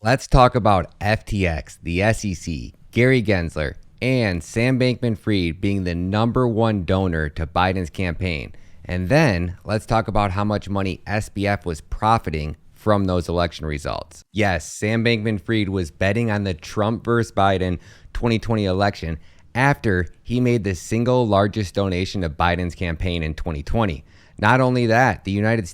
Let's talk about FTX, the SEC, Gary Gensler, and Sam Bankman-Fried being the #1 donor to Biden's campaign. And then let's talk about how much money SBF was profiting from those election results. Yes, Sam Bankman-Fried was betting on the Trump versus Biden 2020 election after he made the single largest donation to Biden's campaign in 2020. Not only that, a United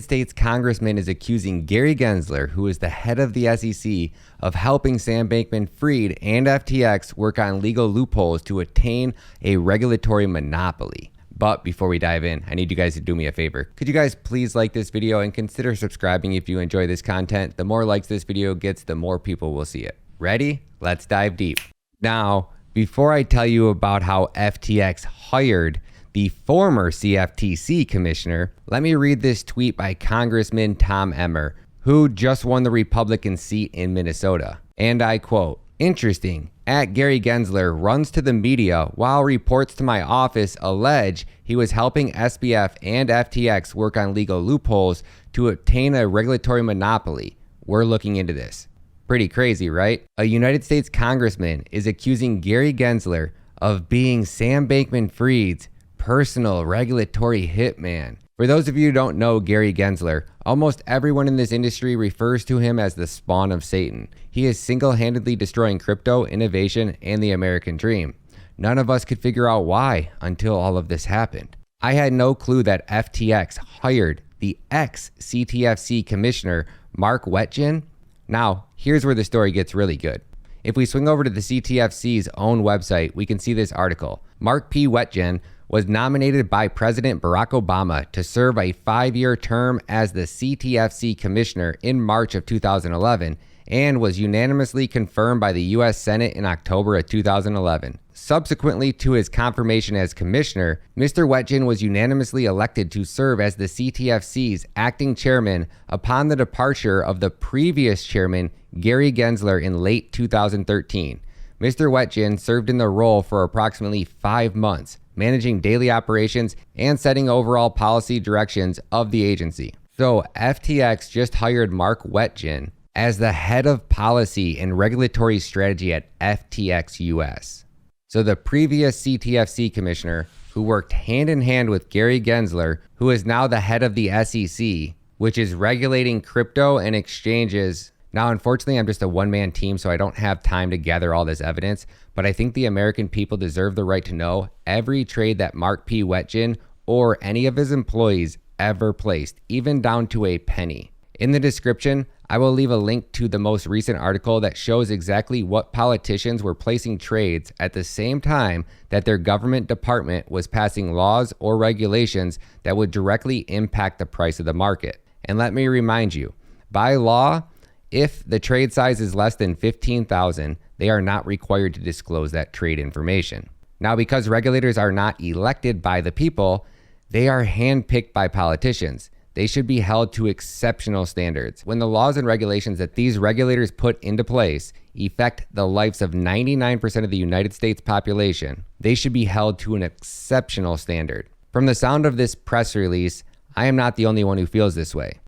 States Congressman is accusing Gary Gensler, who is the head of the SEC, of helping Sam Bankman-Fried and FTX work on legal loopholes to attain a regulatory monopoly. But before we dive in, I need you guys to do me a favor. Could you guys please like this video and consider subscribing if you enjoy this content? The more likes this video gets, the more people will see it. Ready? Let's dive deep. Now, before I tell you about how FTX hired the former CFTC commissioner, let me read this tweet by Congressman Tom Emmer, who just won the Republican seat in Minnesota. And I quote, "Interesting. Gary Gensler runs to the media while reports to my office allege he was helping SBF and FTX work on legal loopholes to obtain a regulatory monopoly. We're looking into this." Pretty crazy, right? A United States congressman is accusing Gary Gensler of being Sam Bankman-Fried's personal regulatory hitman. For those of you who don't know Gary Gensler, almost everyone in this industry refers to him as the spawn of Satan. He is single-handedly destroying crypto, innovation, and the American dream. None of us could figure out why until all of this happened. I had no clue that FTX hired the ex-CTFC commissioner, Mark Wetjen. Now, here's where the story gets really good. If we swing over to the CTFC's own website, we can see this article. Mark P. Wetjen was nominated by President Barack Obama to serve a 5-year term as the CTFC commissioner in March of 2011 and was unanimously confirmed by the U.S. Senate in October of 2011. Subsequently to his confirmation as commissioner, Mr. Wetjen was unanimously elected to serve as the CTFC's acting chairman upon the departure of the previous chairman, Gary Gensler, in late 2013. Mr. Wetjen served in the role for approximately 5 months, managing daily operations and setting overall policy directions of the agency. So FTX just hired Mark Wetjen as the head of policy and regulatory strategy at FTX US. So the previous CTFC commissioner, who worked hand in hand with Gary Gensler, who is now the head of the SEC, which is regulating crypto and exchanges. Now, unfortunately, I'm just a one-man team, so I don't have time to gather all this evidence, but I think the American people deserve the right to know every trade that Mark P. Wetjen or any of his employees ever placed, even down to a penny. In the description, I will leave a link to the most recent article that shows exactly what politicians were placing trades at the same time that their government department was passing laws or regulations that would directly impact the price of the market. And let me remind you, by law, if the trade size is less than 15,000, they are not required to disclose that trade information. Now, because regulators are not elected by the people, they are handpicked by politicians. They should be held to exceptional standards. When the laws and regulations that these regulators put into place affect the lives of 99% of the United States population, they should be held to an exceptional standard. From the sound of this press release, I am not the only one who feels this way.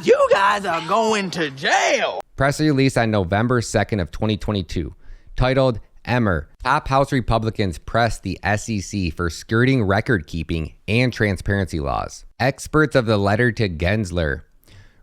You guys are going to jail. Press release on November 2nd of 2022, titled Emmer, Top House Republicans Press the SEC for Skirting Record Keeping and Transparency Laws. Experts of the letter to Gensler.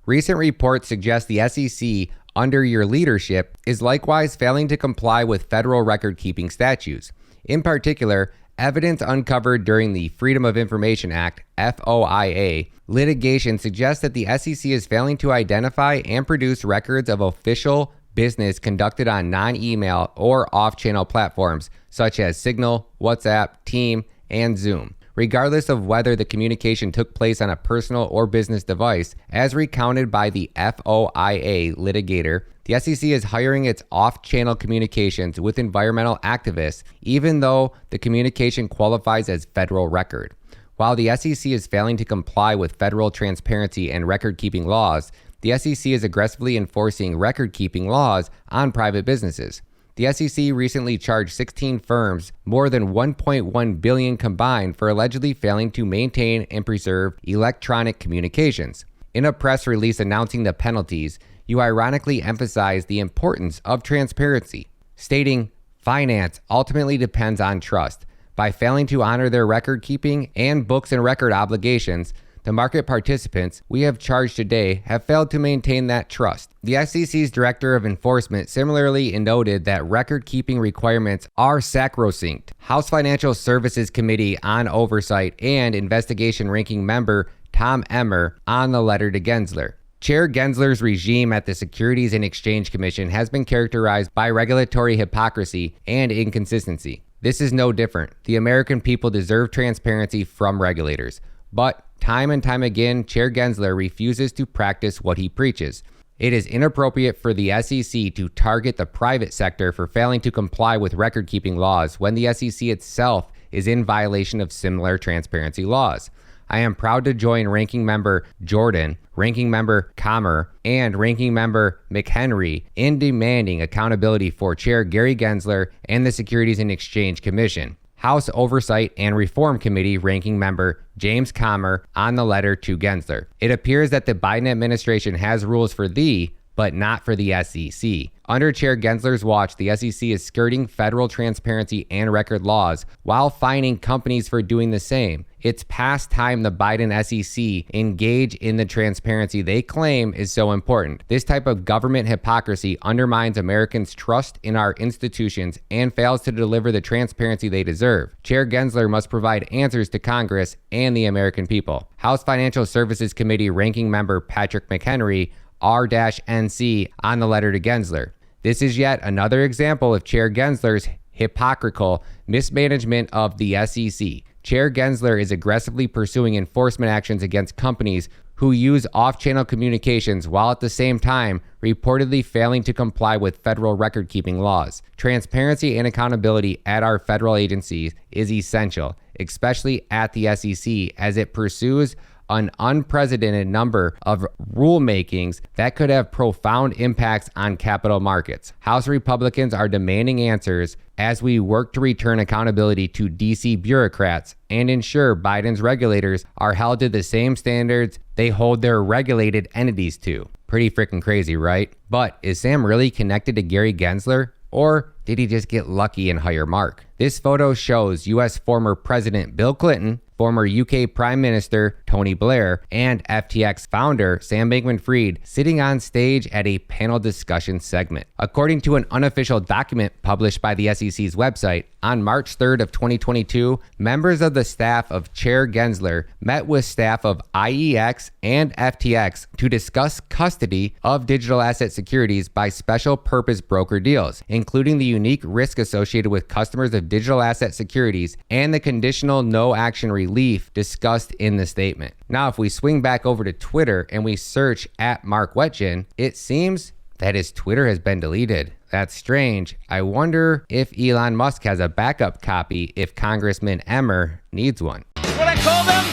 Recent reports suggest the SEC, under your leadership, is likewise failing to comply with federal record-keeping statutes. In particular, evidence uncovered during the Freedom of Information Act, FOIA, litigation suggests that the SEC is failing to identify and produce records of official business conducted on non-email or off-channel platforms such as Signal, WhatsApp, Team, and Zoom, regardless of whether the communication took place on a personal or business device. As recounted by the FOIA litigator, the SEC is hiring its off-channel communications with environmental activists, even though the communication qualifies as federal record. While the SEC is failing to comply with federal transparency and record-keeping laws, the SEC is aggressively enforcing record-keeping laws on private businesses. The SEC recently charged 16 firms more than $1.1 billion combined for allegedly failing to maintain and preserve electronic communications. In a press release announcing the penalties, you ironically emphasize the importance of transparency, stating, "Finance ultimately depends on trust. By failing to honor their record-keeping and books and record obligations, the market participants we have charged today have failed to maintain that trust." The SEC's Director of Enforcement similarly noted that record-keeping requirements are sacrosanct. House Financial Services Committee on Oversight and Investigation Ranking Member Tom Emmer on the letter to Gensler. Chair Gensler's regime at the Securities and Exchange Commission has been characterized by regulatory hypocrisy and inconsistency. This is no different. The American people deserve transparency from regulators. But time and time again, Chair Gensler refuses to practice what he preaches. It is inappropriate for the SEC to target the private sector for failing to comply with record-keeping laws when the SEC itself is in violation of similar transparency laws. I am proud to join Ranking Member Jordan, Ranking Member Comer, and Ranking Member McHenry in demanding accountability for Chair Gary Gensler and the Securities and Exchange Commission. House Oversight and Reform Committee Ranking Member James Comer on the letter to Gensler. It appears that the Biden administration has rules for thee, but not for the SEC. Under Chair Gensler's watch, the SEC is skirting federal transparency and record laws while fining companies for doing the same. It's past time the Biden SEC engage in the transparency they claim is so important. This type of government hypocrisy undermines Americans' trust in our institutions and fails to deliver the transparency they deserve. Chair Gensler must provide answers to Congress and the American people. House Financial Services Committee Ranking Member Patrick McHenry R-NC on the letter to Gensler. This is yet another example of Chair Gensler's hypocritical mismanagement of the SEC. Chair Gensler is aggressively pursuing enforcement actions against companies who use off-channel communications while at the same time reportedly failing to comply with federal record-keeping laws. Transparency and accountability at our federal agencies is essential, especially at the SEC, as it pursues an unprecedented number of rulemakings that could have profound impacts on capital markets. House Republicans are demanding answers as we work to return accountability to DC bureaucrats and ensure Biden's regulators are held to the same standards they hold their regulated entities to. Pretty freaking crazy, right? But is Sam really connected to Gary Gensler? Or did he just get lucky and hire Mark? This photo shows U.S. former President Bill Clinton, former UK Prime Minister Tony Blair, and FTX founder Sam Bankman-Fried sitting on stage at a panel discussion segment. According to an unofficial document published by the SEC's website, on March 3rd of 2022, members of the staff of Chair Gensler met with staff of IEX and FTX to discuss custody of digital asset securities by special purpose broker deals, including the unique risk associated with customers of digital asset securities and the conditional no action relief discussed in the statement. Now, if we swing back over to Twitter and we search at Mark Wetjen, it seems that his Twitter has been deleted. That's strange. I wonder if Elon Musk has a backup copy if Congressman Emmer needs one. What I call them?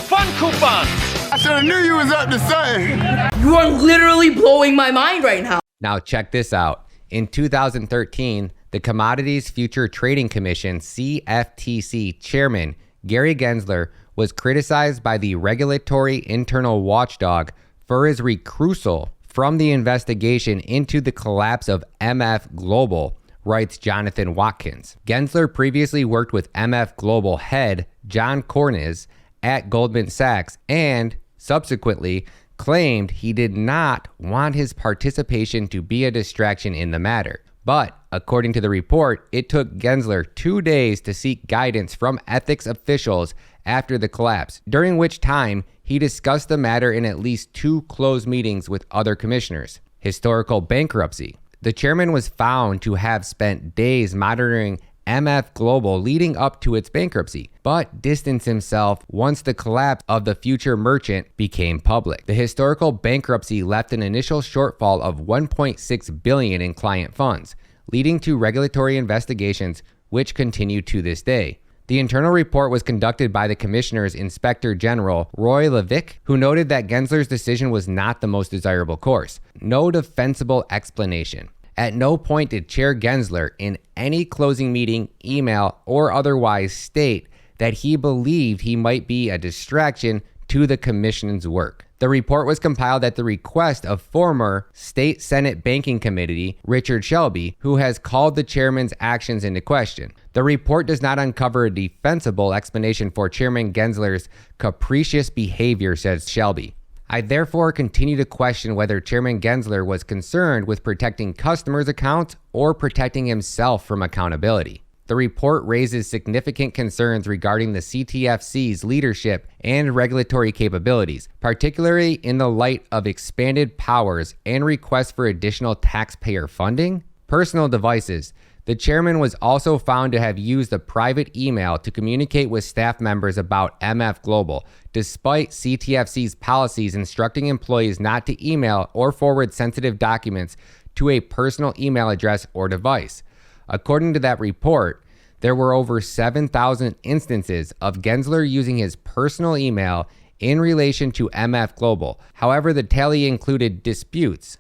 Fun coupons. I should have knew you was up to something. You are literally blowing my mind right now. Now check this out. In 2013, the Commodities Future Trading Commission CFTC chairman Gary Gensler was criticized by the regulatory internal watchdog for his recusal from the investigation into the collapse of MF Global, writes Jonathan Watkins. Gensler previously worked with MF Global head John Cornys at Goldman Sachs and subsequently claimed he did not want his participation to be a distraction in the matter. But according to the report, it took Gensler 2 days to seek guidance from ethics officials after the collapse, during which time he discussed the matter in at least 2 closed meetings with other commissioners. Historical bankruptcy. The chairman was found to have spent days monitoring MF Global leading up to its bankruptcy, but distanced himself once the collapse of the future merchant became public. The historical bankruptcy left an initial shortfall of $1.6 billion in client funds, leading to regulatory investigations which continue to this day. The internal report was conducted by the Commissioner's Inspector General, Roy Levick, who noted that Gensler's decision was not the most desirable course. No defensible explanation. At no point did Chair Gensler in any closing meeting, email, or otherwise state that he believed he might be a distraction to the commission's work. The report was compiled at the request of former State Senate Banking Committee Richard Shelby, who has called the chairman's actions into question. The report does not uncover a defensible explanation for Chairman Gensler's capricious behavior, says Shelby. I therefore continue to question whether Chairman Gensler was concerned with protecting customers' accounts or protecting himself from accountability. The report raises significant concerns regarding the CTFC's leadership and regulatory capabilities, particularly in the light of expanded powers and requests for additional taxpayer funding. Personal devices. The chairman was also found to have used a private email to communicate with staff members about MF Global, despite CTFC's policies instructing employees not to email or forward sensitive documents to a personal email address or device. According to that report, there were over 7,000 instances of Gensler using his personal email in relation to MF Global. However, the tally included duplicates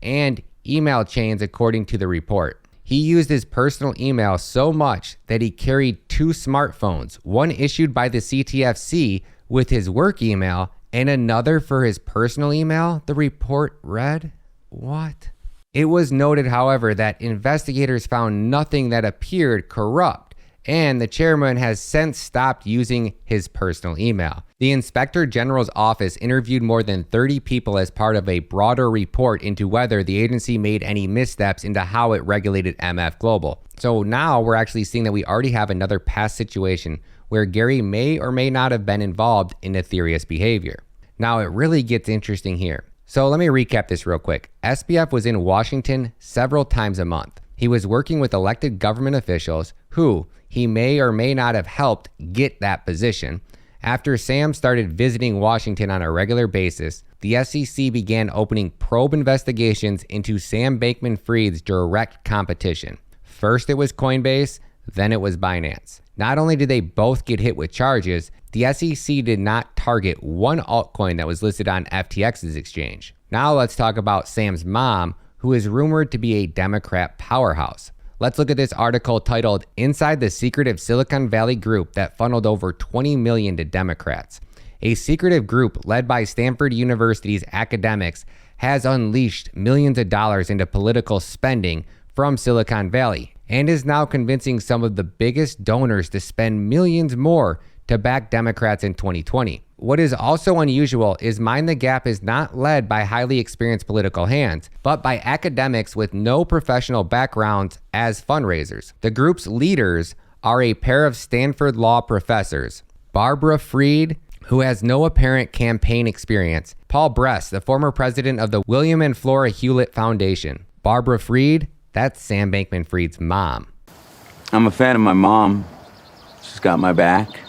and email chains according to the report. He used his personal email so much that he carried 2 smartphones, one issued by the CTFC with his work email and another for his personal email, the report read. What? It was noted, however, that investigators found nothing that appeared corrupt, and the chairman has since stopped using his personal email. The Inspector General's office interviewed more than 30 people as part of a broader report into whether the agency made any missteps into how it regulated MF Global. So now we're actually seeing that we already have another past situation where Gary may or may not have been involved in nefarious behavior. Now it really gets interesting here. So let me recap this real quick. SBF was in Washington several times a month. He was working with elected government officials who he may or may not have helped get that position. After Sam started visiting Washington on a regular basis, the SEC began opening probe investigations into Sam Bankman-Fried's direct competition. First it was Coinbase, then it was Binance. Not only did they both get hit with charges, the SEC did not target one altcoin that was listed on FTX's exchange. Now let's talk about Sam's mom, who is rumored to be a Democrat powerhouse. Let's look at this article titled "Inside the Secretive Silicon Valley Group That Funneled Over $20 Million to Democrats." A secretive group led by Stanford University's academics has unleashed millions of dollars into political spending from Silicon Valley and is now convincing some of the biggest donors to spend millions more to back Democrats in 2020. What is also unusual is Mind the Gap is not led by highly experienced political hands, but by academics with no professional backgrounds as fundraisers. The group's leaders are a pair of Stanford law professors, Barbra Freid, who has no apparent campaign experience, Paul Bress, the former president of the William and Flora Hewlett Foundation. Barbra Freid, that's Sam Bankman-Fried's mom. I'm a fan of my mom. She's got my back.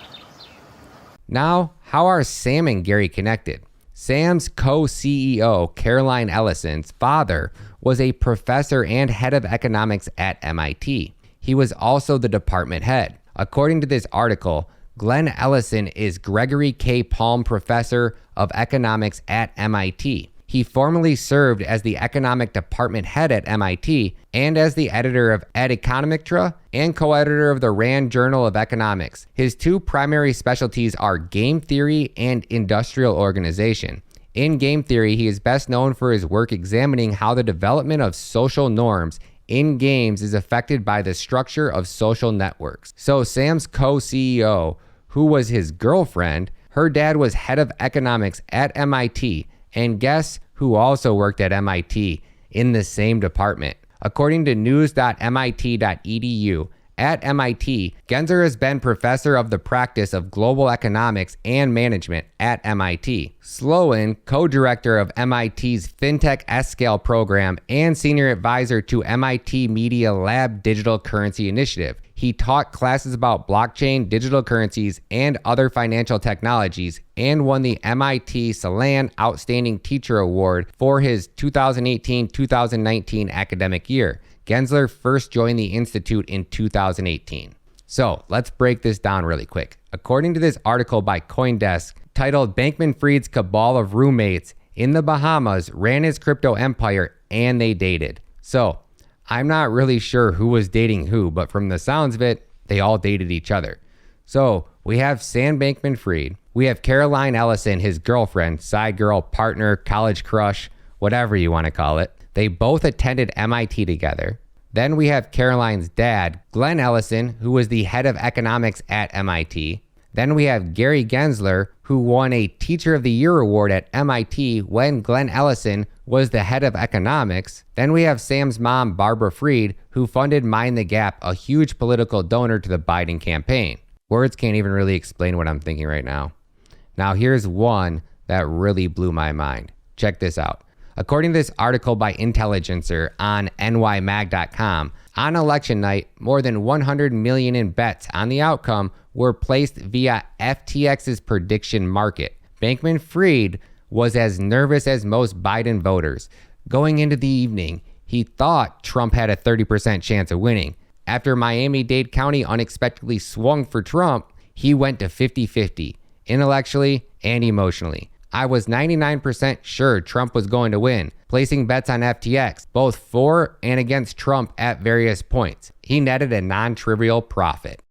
Now, how are Sam and Gary connected? Sam's co-CEO, Caroline Ellison's father, was a professor and head of economics at MIT. He was also the department head. According to this article, Glenn Ellison is Gregory K. Palm Professor of Economics at MIT. He formerly served as the economic department head at MIT and as the editor of Ed Econometra and co-editor of the Rand Journal of Economics. His 2 primary specialties are game theory and industrial organization. In game theory, he is best known for his work examining how the development of social norms in games is affected by the structure of social networks. So Sam's co-CEO, who was his girlfriend, her dad was head of economics at MIT, and guess who also worked at MIT in the same department? According to news.mit.edu, at MIT, Gensler has been professor of the practice of global economics and management at MIT. Sloan, co-director of MIT's FinTech S-Scale program and senior advisor to MIT Media Lab Digital Currency Initiative. He taught classes about blockchain, digital currencies, and other financial technologies, and won the MIT Celan Outstanding Teacher Award for his 2018-2019 academic year. Gensler first joined the institute in 2018. So let's break this down really quick. According to this article by CoinDesk titled "Bankman Fried's Cabal of Roommates in the Bahamas Ran His Crypto Empire and They Dated." So I'm not really sure who was dating who, but from the sounds of it, they all dated each other. So We have Sam Bankman-Fried. We have Caroline Ellison, his girlfriend, side girl, partner, college crush, whatever you want to call it. They both attended MIT together. Then we have Caroline's dad, Glenn Ellison, who was the head of economics at MIT. Then we have Gary Gensler, who won a Teacher of the Year award at MIT when Glenn Ellison was the head of economics. Then we have Sam's mom, Barbra Freid, who funded Mind the Gap, a huge political donor to the Biden campaign. Words can't even really explain what I'm thinking right now. Now here's one that really blew my mind. Check this out. According to this article by Intelligencer on nymag.com, on election night, more than 100 million in bets on the outcome were placed via FTX's prediction market. Bankman Fried was as nervous as most Biden voters. Going into the evening, he thought Trump had a 30% chance of winning. After Miami-Dade County unexpectedly swung for Trump, he went to 50-50, intellectually and emotionally. I was 99% sure Trump was going to win, placing bets on FTX, both for and against Trump at various points. He netted a non-trivial profit.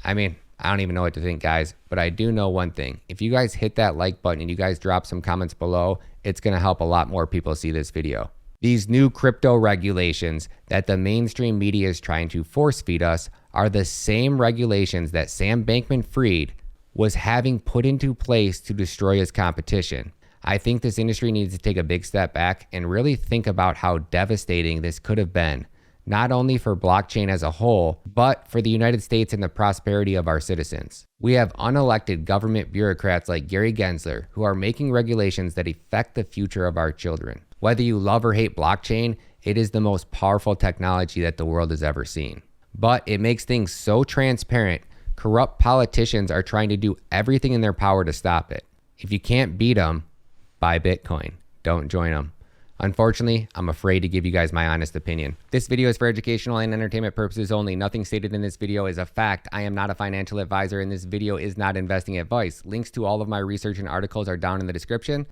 I mean, I don't even know what to think, guys, but I do know one thing. If you guys hit that like button and you guys drop some comments below, it's going to help a lot more people see this video. These new crypto regulations that the mainstream media is trying to force feed us are the same regulations that Sam Bankman-Fried was having put into place to destroy his competition. I think this industry needs to take a big step back and really think about how devastating this could have been, not only for blockchain as a whole, but for the United States and the prosperity of our citizens. We have unelected government bureaucrats like Gary Gensler who are making regulations that affect the future of our children. Whether you love or hate blockchain, it is the most powerful technology that the world has ever seen. But it makes things so transparent, corrupt politicians are trying to do everything in their power to stop it. If you can't beat them, buy Bitcoin. Don't join them. Unfortunately, I'm afraid to give you guys my honest opinion. This video is for educational and entertainment purposes only. Nothing stated in this video is a fact. I am not a financial advisor and this video is not investing advice. Links to all of my research and articles are down in the description.